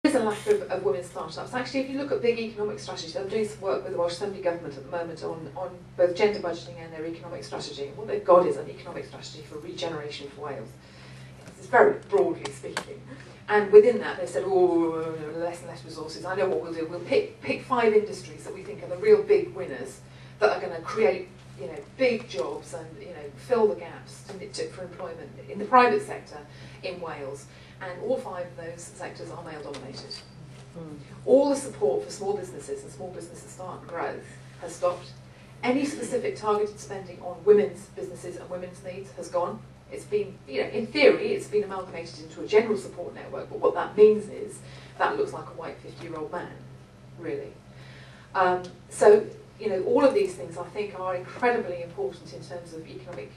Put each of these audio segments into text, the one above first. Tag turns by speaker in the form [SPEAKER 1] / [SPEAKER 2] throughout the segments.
[SPEAKER 1] There is a lack of women's startups. Actually, if you look at big economic strategies, I'm doing some work with the Welsh Assembly Government at the moment on both gender budgeting and their economic strategy. And what they've got is an economic strategy for regeneration for Wales. It's very broadly speaking. And within that, they've said, oh, less and less resources. I know what we'll do. We'll pick 5 industries that we think are the real big winners that are going to create, big jobs and, fill the gaps for employment in the private sector in Wales. And all 5 of those sectors are male-dominated. All the support for small businesses and small businesses start growth has stopped. Any specific targeted spending on women's businesses and women's needs has gone. It's been, in theory, it's been amalgamated into a general support network, but what that means is that looks like a white 50-year-old man, really. So, all of these things I think are incredibly important in terms of economic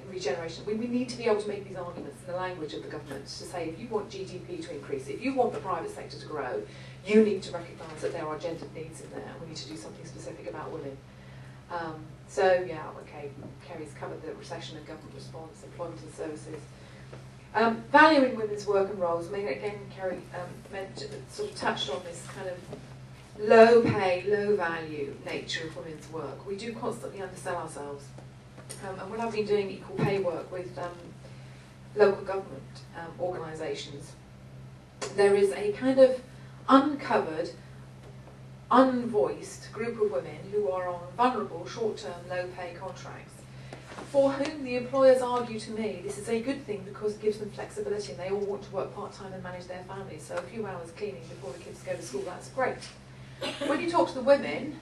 [SPEAKER 1] regeneration. We need to be able to make these arguments in the language of the government to say, if you want GDP to increase, if you want the private sector to grow, you need to recognise that there are gendered needs in there, and we need to do something specific about women. So yeah, okay, Kerry's covered the recession and government response, employment and services. Valuing women's work and roles. I mean, again, Kerry sort of touched on this kind of low pay, low value nature of women's work. We do constantly undersell ourselves. And when I've been doing equal pay work with local government organisations, there is a kind of uncovered, unvoiced group of women who are on vulnerable, short-term, low-pay contracts, for whom the employers argue to me this is a good thing because it gives them flexibility and they all want to work part-time and manage their families, so a few hours cleaning before the kids go to school, that's great. When you talk to the women,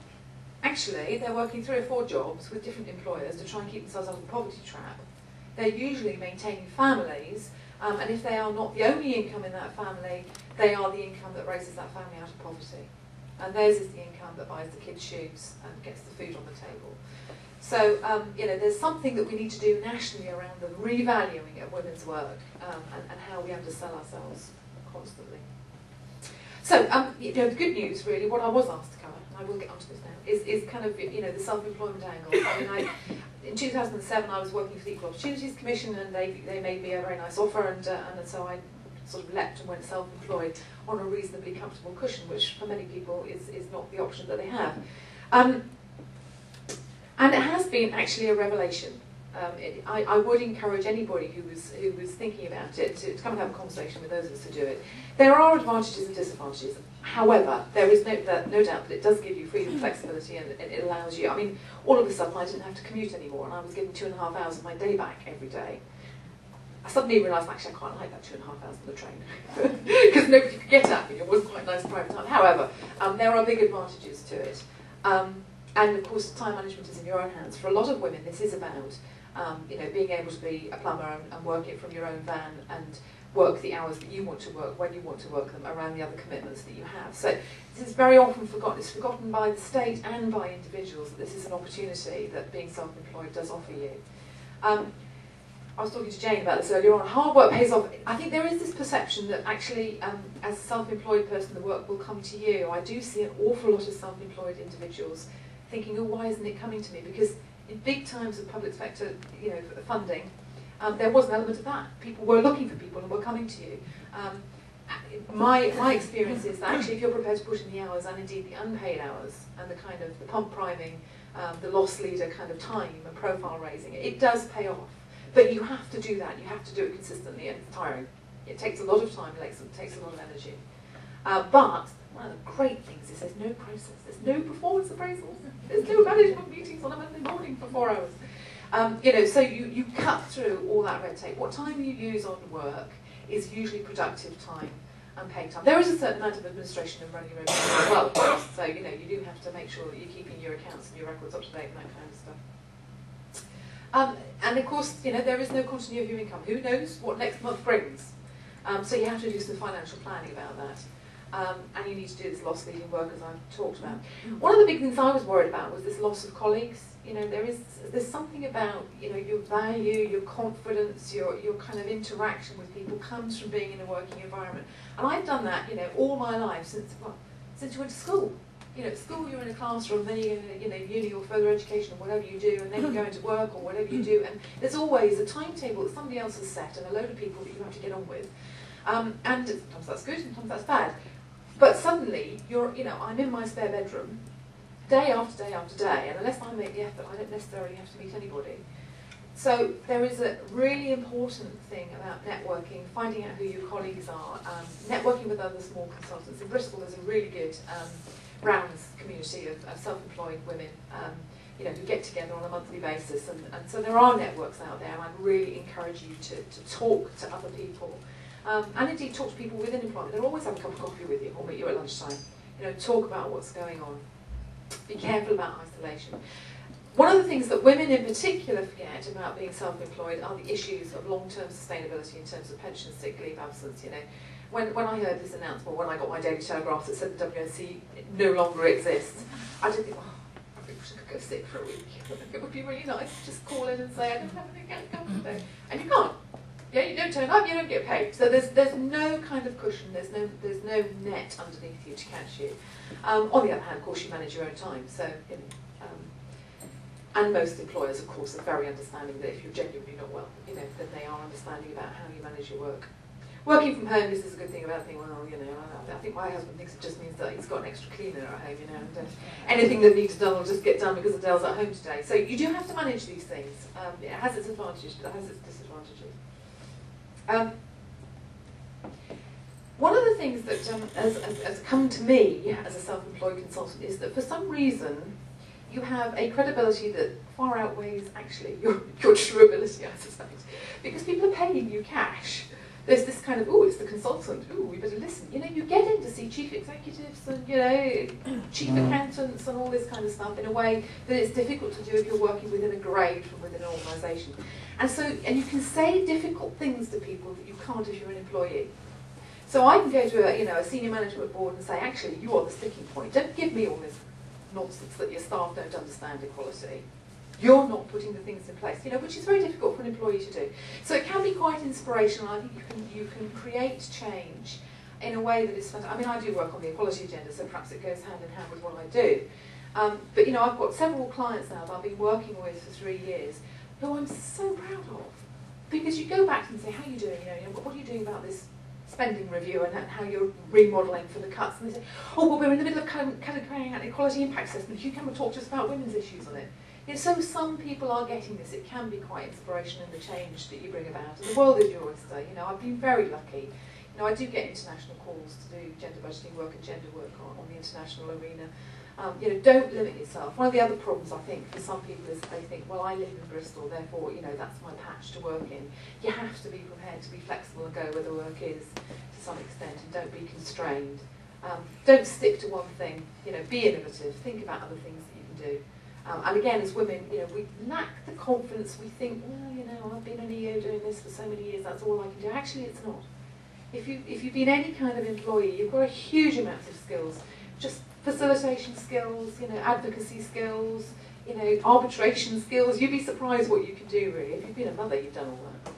[SPEAKER 1] actually they're working 3 or 4 jobs with different employers to try and keep themselves out of the poverty trap. They're usually maintaining families, and if they are not the only income in that family, they are the income that raises that family out of poverty. And theirs is the income that buys the kids' shoes and gets the food on the table. So, there's something that we need to do nationally around the revaluing of women's work and how we undersell ourselves constantly. So, the good news, really, what I was asked to cover, and I will get onto this now, is kind of, the self-employment angle. I mean, in 2007, I was working for the Equal Opportunities Commission, and they made me a very nice offer, and so I sort of leapt and went self-employed on a reasonably comfortable cushion, which for many people is not the option that they have. And it has been actually a revelation. I would encourage anybody who was thinking about it to come and have a conversation with those of us who do it. There are advantages and disadvantages. However, there is no doubt that it does give you freedom, flexibility, and it allows you. I mean, all of a sudden I didn't have to commute anymore, and I was getting 2.5 hours of my day back every day. I suddenly realised, actually, I quite like that 2.5 hours on the train, because nobody could get at me. It was quite nice private time. However, there are big advantages to it. And of course, time management is in your own hands. For a lot of women, this is about being able to be a plumber and work it from your own van and work the hours that you want to work, when you want to work them, around the other commitments that you have. So this is very often forgotten. It's forgotten by the state and by individuals that this is an opportunity that being self-employed does offer you. I was talking to Jane about this earlier on. Hard work pays off. I think there is this perception that actually, as a self-employed person, the work will come to you. I do see an awful lot of self-employed individuals thinking, oh, why isn't it coming to me? Because in big times of public sector, funding, there was an element of that. People were looking for people and were coming to you. My experience is that actually, if you're prepared to put in the hours, and indeed the unpaid hours, and the kind of the pump priming, the loss leader kind of time and profile raising, it does pay off. But you have to do that. You have to do it consistently, and it's tiring. It takes a lot of time, it takes a lot of energy. But one of the great things is there's no process. There's no performance appraisals. There's no management meetings on a Monday morning for 4 hours. So you cut through all that red tape. What time you use on work is usually productive time and paid time. There is a certain amount of administration and running your own business as well, of course. So you do have to make sure that you're keeping your accounts and your records up to date and that kind of stuff. And of course, there is no continuity of your income. Who knows what next month brings? So you have to do some financial planning about that. And you need to do this loss leading work, as I've talked about. One of the big things I was worried about was this loss of colleagues. There's something about your value, your confidence, your kind of interaction with people comes from being in a working environment. And I've done that all my life since you went to school. At school you're in a classroom, then you go to uni or further education or whatever you do, and then you go into work or whatever you do, and there's always a timetable that somebody else has set and a load of people that you have to get on with. And sometimes that's good, sometimes that's bad. But suddenly, I'm in my spare bedroom, day after day after day, and unless I make the effort, I don't necessarily have to meet anybody. So there is a really important thing about networking, finding out who your colleagues are, networking with other small consultants. In Bristol, there's a really good Browns community of self-employed women, who get together on a monthly basis, and so there are networks out there, and I'd really encourage you to talk to other people. And indeed talk to people within employment. They'll always have a cup of coffee with you or meet you at lunchtime. Talk about what's going on. Be careful about isolation. One of the things that women in particular forget about being self-employed are the issues of long-term sustainability in terms of pension, sick leave, absence. When I heard this announcement, when I got my Daily Telegraph that said the WNC no longer exists, I did think, I wish I could go sick for a week. It would be really nice to just call in and say, I don't have any account today. And you can't. Yeah, you don't turn up, you don't get paid. So there's no kind of cushion, there's no net underneath you to catch you. On the other hand, of course, you manage your own time. So, and most employers, of course, are very understanding that if you're genuinely not well, then they are understanding about how you manage your work. Working from home is a good thing about thinking, I think my husband thinks it just means that he's got an extra cleaner at home, and anything that needs done will just get done because Adele's at home today. So you do have to manage these things. It has its advantages, but it has its disadvantages. One of the things that has come to me as a self-employed consultant is that for some reason you have a credibility that far outweighs actually your true ability, I suspect, because people are paying you cash. There's this kind of, it's the consultant, we better listen. You get in to see chief executives and, chief accountants and all this kind of stuff in a way that it's difficult to do if you're working within a grade from within an organisation. And you can say difficult things to people that you can't if you're an employee. So I can go to a senior management board and say, actually, you are the sticking point. Don't give me all this nonsense that your staff don't understand equality. You're not putting the things in place, which is very difficult for an employee to do. So it can be quite inspirational. I think you can create change in a way that is fantastic. I do work on the equality agenda, so perhaps it goes hand in hand with what I do. But I've got several clients now that I've been working with for 3 years who I'm so proud of, because you go back and say, how are you doing? What are you doing about this spending review and how you're remodelling for the cuts? And they say, we're in the middle of carrying out an equality impact assessment. Can you come and talk to us about women's issues on it? So some people are getting this. It can be quite inspirational in the change that you bring about. And the world is your oyster. I've been very lucky. I do get international calls to do gender budgeting work and gender work on the international arena. Don't limit yourself. One of the other problems I think for some people is they think, well, I live in Bristol, therefore, that's my patch to work in. You have to be prepared to be flexible and go where the work is to some extent, and don't be constrained. Don't stick to one thing. Be innovative. Think about other things that you can do. And again, as women, we lack the confidence. We think, well, I've been an EO doing this for so many years, that's all I can do. Actually, it's not. If you've been any kind of employee, you've got a huge amount of skills. Just facilitation skills, advocacy skills, arbitration skills. You'd be surprised what you can do, really. If you've been a mother, you've done all that.